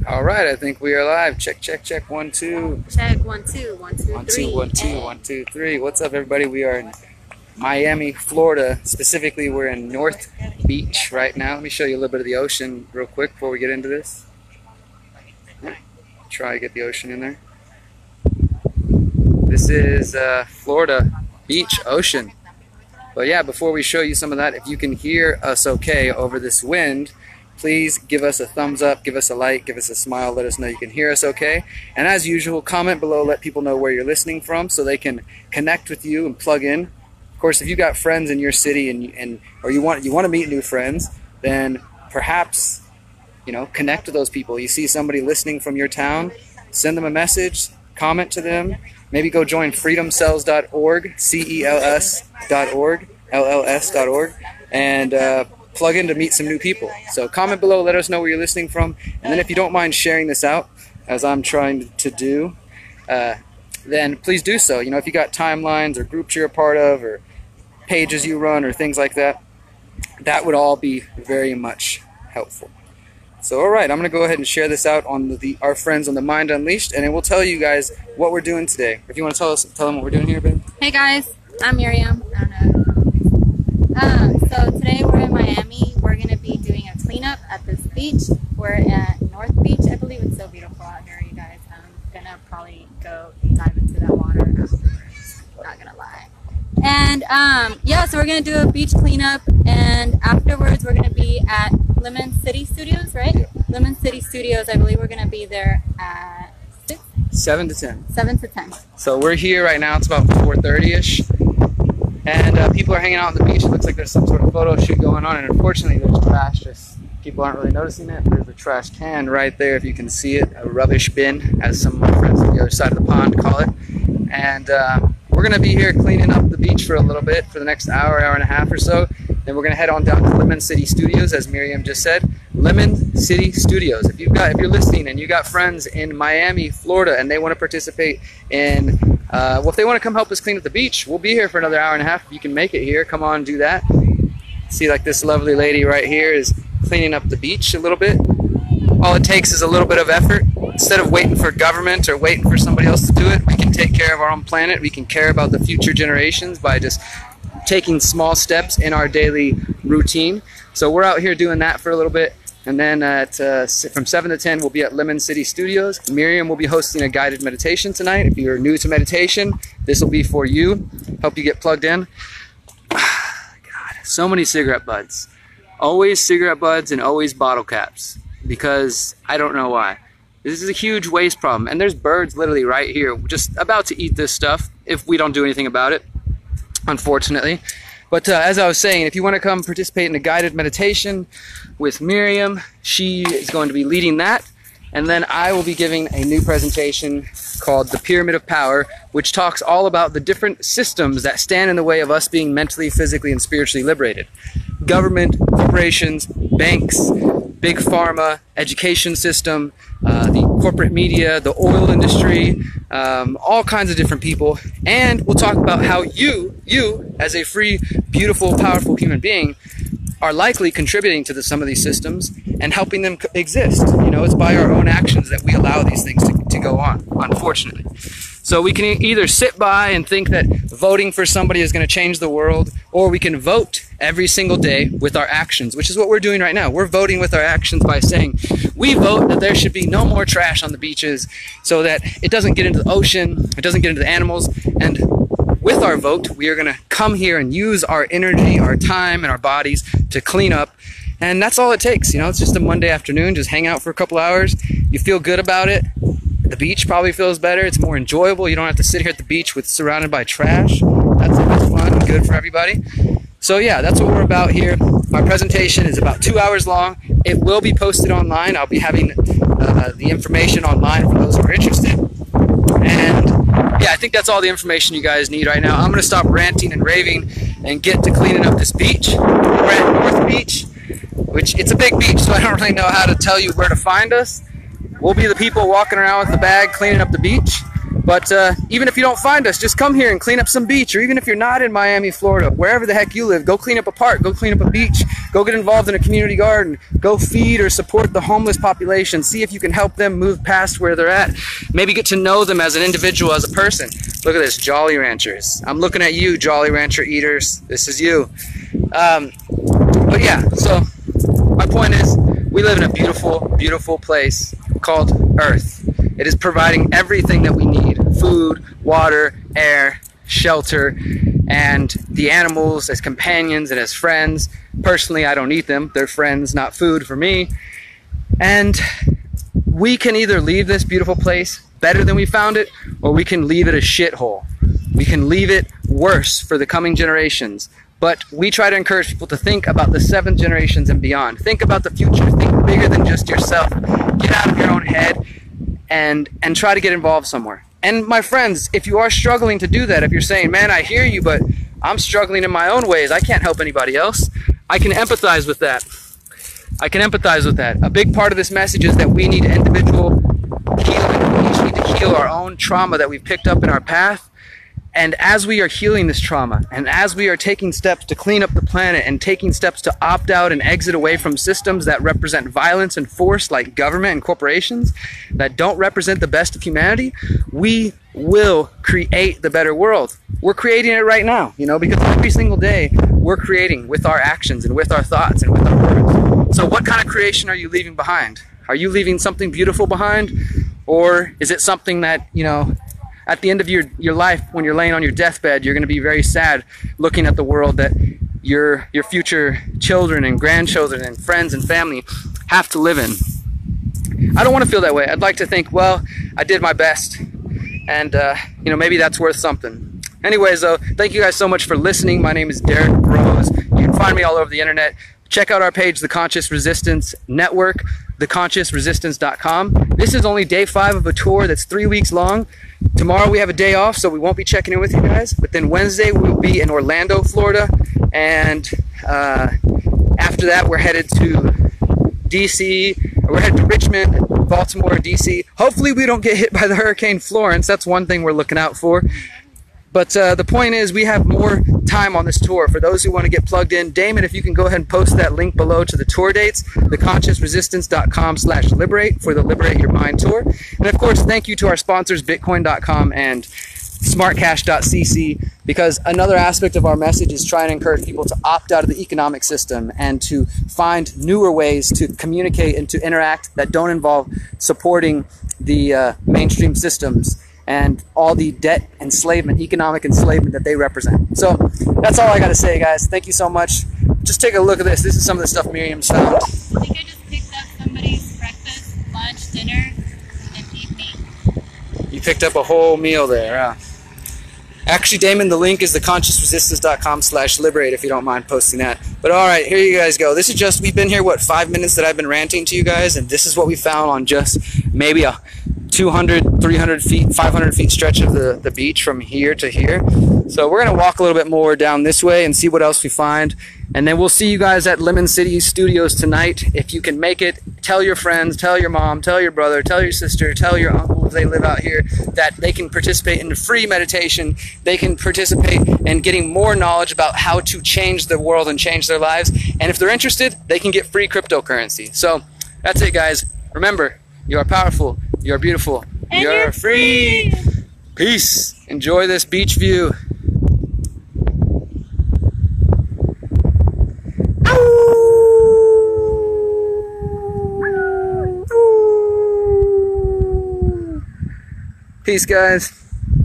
All right, I think we are live. Check, check, check. 1, 2. Check 1, 2, 1, 2, 1, 3. 2, 1, 2, 1, 2, 3. What's up, everybody? We are in Miami, Florida. Specifically, we're in North Beach right now. Let me show you a little bit of the ocean real quick before we get into this. Try to get the ocean in there. This is Florida Beach Ocean. But yeah, before we show you some of that, if you can hear us okay over this wind, please give us a thumbs up, give us a like, give us a smile, let us know you can hear us okay. And as usual, comment below, let people know where you're listening from so they can connect with you and plug in. Of course, if you got friends in your city or you want to meet new friends, then perhaps, you know, connect with those people. You see somebody listening from your town, send them a message, comment to them, maybe go join freedomcells.org, CELS.org, LLS.org, and plug in to meet some new people. So comment below, let us know where you're listening from, and then if you don't mind sharing this out, as I'm trying to do, then please do so. You know, if you got timelines or groups you're a part of or pages you run or things like that, that would all be very much helpful. So alright, I'm going to go ahead and share this out on our friends on the Mind Unleashed, and then we'll tell you guys what we're doing today. If you want to tell them what we're doing here, babe. Hey guys, I'm Miriam. I don't know. So today we're in Miami. We're going to be doing a cleanup at this beach. We're at North Beach. I believe it's so beautiful out here, you guys. I'm going to probably go dive into that water afterwards. Not going to lie. And yeah, so we're going to do a beach cleanup, and afterwards we're going to be at Lemon City Studios, right? Yeah. Lemon City Studios, I believe we're going to be there at 6? 7 to 10. 7 to 10. So we're here right now, it's about 4:30ish. And people are hanging out on the beach. It looks like there's some sort of photo shoot going on, and unfortunately there's trash. Just people aren't really noticing it. There's a trash can right there if you can see it, a rubbish bin, as some of my friends on the other side of the pond call it. And we're going to be here cleaning up the beach for a little bit for the next hour, hour and a half or so. Then we're going to head on down to Lemon City Studios, as Miriam just said. Lemon City Studios. If you're listening and you got friends in Miami, Florida, and they want to participate in well, if they want to come help us clean up the beach, we'll be here for another hour and a half. If you can make it here, come on, do that. See, like this lovely lady right here is cleaning up the beach a little bit. All it takes is a little bit of effort. Instead of waiting for government or waiting for somebody else to do it, we can take care of our own planet. We can care about the future generations by just taking small steps in our daily routine. So we're out here doing that for a little bit. And then from 7 to 10, we'll be at Lemon City Studios. Miriam will be hosting a guided meditation tonight. If you're new to meditation, this will be for you. Help you get plugged in. God, so many cigarette butts. Always cigarette butts and always bottle caps. Because I don't know why. This is a huge waste problem. And there's birds literally right here just about to eat this stuff if we don't do anything about it, unfortunately. But as I was saying, if you want to come participate in a guided meditation with Miriam, she is going to be leading that. And then I will be giving a new presentation called The Pyramid of Power, which talks all about the different systems that stand in the way of us being mentally, physically, and spiritually liberated. Government, corporations, banks, big pharma, education system, the corporate media, the oil industry, all kinds of different people. And we'll talk about how you as a free, beautiful, powerful human being are likely contributing to some of these systems and helping them exist. You know, it's by our own actions that we allow these things to go on, unfortunately. So we can either sit by and think that voting for somebody is going to change the world, or we can vote every single day with our actions, which is what we're doing right now. We're voting with our actions by saying we vote that there should be no more trash on the beaches so that it doesn't get into the ocean, it doesn't get into the animals. And with our vote, we are going to come here and use our energy, our time, and our bodies to clean up. And that's all it takes. You know, it's just a Monday afternoon, just hang out for a couple hours. You feel good about it. The beach probably feels better. It's more enjoyable. You don't have to sit here at the beach surrounded by trash. That's always fun and good for everybody. So yeah, that's what we're about here. My presentation is about 2 hours long. It will be posted online. I'll be having the information online for those who are interested. And yeah, I think that's all the information you guys need right now. I'm going to stop ranting and raving and get to cleaning up this beach. We're at North Beach, which it's a big beach, so I don't really know how to tell you where to find us. We'll be the people walking around with the bag cleaning up the beach. But even if you don't find us, just come here and clean up some beach. Or even if you're not in Miami, Florida, wherever the heck you live, go clean up a park, go clean up a beach, go get involved in a community garden, go feed or support the homeless population. See if you can help them move past where they're at. Maybe get to know them as an individual, as a person. Look at this, Jolly Ranchers. I'm looking at you, Jolly Rancher eaters. This is you. But yeah, so my point is, we live in a beautiful, beautiful place called Earth. It is providing everything that we need: food, water, air, shelter, and the animals as companions and as friends. Personally, I don't eat them. They're friends, not food for me. And we can either leave this beautiful place better than we found it, or we can leave it a shithole. We can leave it worse for the coming generations. But we try to encourage people to think about the 7th generations and beyond. Think about the future. Think bigger than just yourself. Get out of your own head and try to get involved somewhere. And my friends, if you are struggling to do that, if you're saying, man, I hear you, but I'm struggling in my own ways, I can't help anybody else, I can empathize with that. I can empathize with that. A big part of this message is that we need individual healing. We each need to heal our own trauma that we've picked up in our path. And as we are healing this trauma, and as we are taking steps to clean up the planet and taking steps to opt out and exit away from systems that represent violence and force, like government and corporations that don't represent the best of humanity, we will create the better world. We're creating it right now, you know, because every single day we're creating with our actions and with our thoughts and with our words. So what kind of creation are you leaving behind? Are you leaving something beautiful behind? Or is it something that, you know, at the end of your life, when you're laying on your deathbed, you're going to be very sad looking at the world that your future children and grandchildren and friends and family have to live in? I don't want to feel that way. I'd like to think, well, I did my best, and you know, maybe that's worth something. Anyways, though, thank you guys so much for listening. My name is Derek Rose. You can find me all over the internet. Check out our page, The Conscious Resistance Network, theconsciousresistance.com. This is only day 5 of a tour that's 3 weeks long. Tomorrow we have a day off, so we won't be checking in with you guys. But then Wednesday we'll be in Orlando, Florida. And after that we're headed to DC. We're headed to Richmond, Baltimore, DC. Hopefully we don't get hit by the Hurricane Florence. That's one thing we're looking out for. But the point is, we have more time on this tour. For those who want to get plugged in, Damon, if you can go ahead and post that link below to the tour dates, theconsciousresistance.com/liberate for the Liberate Your Mind tour. And of course, thank you to our sponsors, Bitcoin.com and SmartCash.cc, because another aspect of our message is trying to encourage people to opt out of the economic system and to find newer ways to communicate and to interact that don't involve supporting the mainstream systems and all the debt enslavement, economic enslavement that they represent. So that's all I got to say, guys. Thank you so much. Just take a look at this. This is some of the stuff Miriam's found. I think I just picked up somebody's breakfast, lunch, dinner, and evening. You picked up a whole meal there, huh? Actually, Damon, the link is theconsciousresistance.com/liberate if you don't mind posting that. But all right, here you guys go. This is just, we've been here, what, 5 minutes that I've been ranting to you guys, and this is what we found on just maybe a 200, 300 feet, 500 feet stretch of the beach from here to here. So we're going to walk a little bit more down this way and see what else we find. And then we'll see you guys at Lemon City Studios tonight. If you can make it, tell your friends, tell your mom, tell your brother, tell your sister, tell your uncle if they live out here, that they can participate in free meditation. They can participate in getting more knowledge about how to change the world and change their lives. And if they're interested, they can get free cryptocurrency. So that's it, guys. Remember, you are powerful, you are beautiful, and you're free. Peace. Enjoy this beach view. Peace, guys.